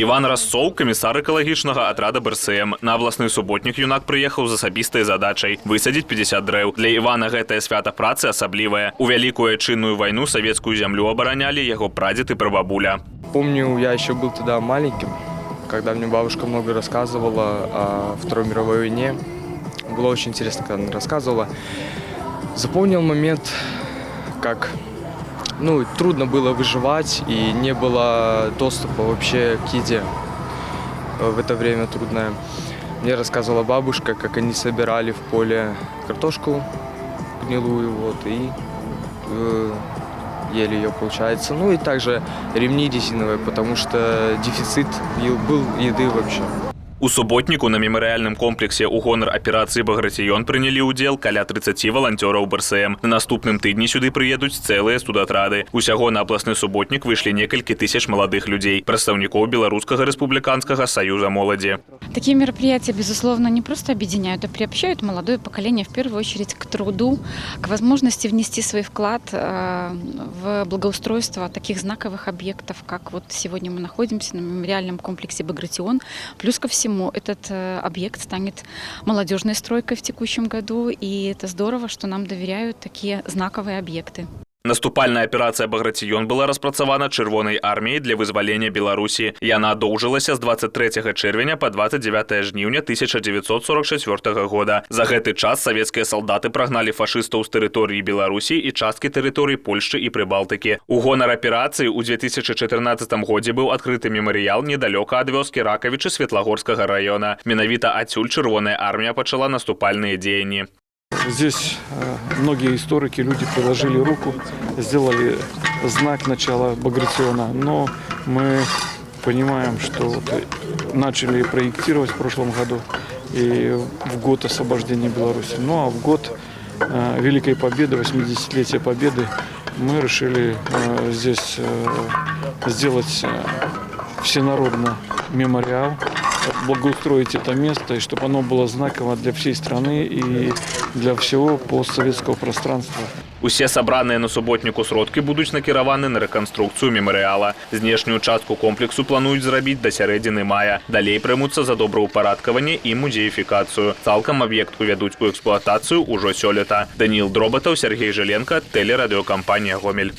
Іван Разцоў, камісар экалагічнага атрада БРСМ. На абласны суботнік юнак прыехаў з асабістай задачай – высадзіць 50 дрэў. Для Івана гэтае свята працы асаблівае. У вялікую айчынную вайну савецкую зямлю абаранялі яго прадзед і прабабуля. Помню, я еще был тогда маленьким, когда мне бабушка много рассказывала о Второй мировой войне. Было очень интересно, когда она рассказывала. Запомнил момент, как трудно было выживать и не было доступа вообще к еде в это время трудное. Мне рассказывала бабушка, как они собирали в поле картошку гнилую и ели ее, получается. Ну и также ремни резиновые, потому что дефицит был еды вообще. У суботніку на мемарыяльным комплексе ў гонар аперацыі «Багратыён» прынялі ўдзел каля 30 валанцёраў БРСМ. На наступным тыдні сюды прыедуць цэлыя студатрады. Усяго на абласны суботнік выйшлі некалькі тысяч маладых людзей, прадстаўнікоў Беларускага рэспубликанскага союза моладзі. Такие мероприятия, безусловно, не просто объединяют, а приобщают молодое поколение в первую очередь к труду, к возможности внести свой вклад в благоустройство таких знаковых объектов, как вот сегодня мы находимся на мемориальном комплексе «Багратыён». Плюс ко всему, этот объект станет молодежной стройкой в текущем году, и это здорово, что нам доверяют такие знаковые объекты. Наступальная аперацыя «Багратыён» была распрацавана Чырвонай арміяй для вызвалення Беларусі. Яна доўжылася з 23 чэрвеня па 29 жніўня 1944 года. За гэты час савецкія салдаты прагналі фашыстаў з тэрыторыі Беларусі і часткі тэрыторый Польшчы і Прыбалтыкі. У гонар аперацыі ў 2014 годзе быў адкрыты мемарыял недалёка ад вёскі Ракавічы Светлагорскага района. Менавіта адсюль Чырвоная армія пачала наступальныя дзеянні. Здесь многие историки, люди приложили руку, сделали знак начала Багратыёна, но мы понимаем, что начали проектировать в прошлом году и в год освобождения Беларуси. Ну а в год Великой Победы, 80-летия Победы, мы решили здесь сделать всенародный мемориал, благоустроить это место, и чтобы оно было знаково для всей страны и для всего постсоветского пространства. Усе сабраныя на суботніку сродкі будуць накіраваны на рэканструкцыю мемарыяла. Знешнюю частку комплексу плануюць зрабіць да сярэдзіны мая. Далей прымуцца за добраўпарадкаванне і музеіфікацыю. Цалкам аб'ект увядуць у эксплуатацыю ўжо сёлета. Даніил Дробатаў, Сергей Жиленко, тэлерадыёкампанія «Гомель».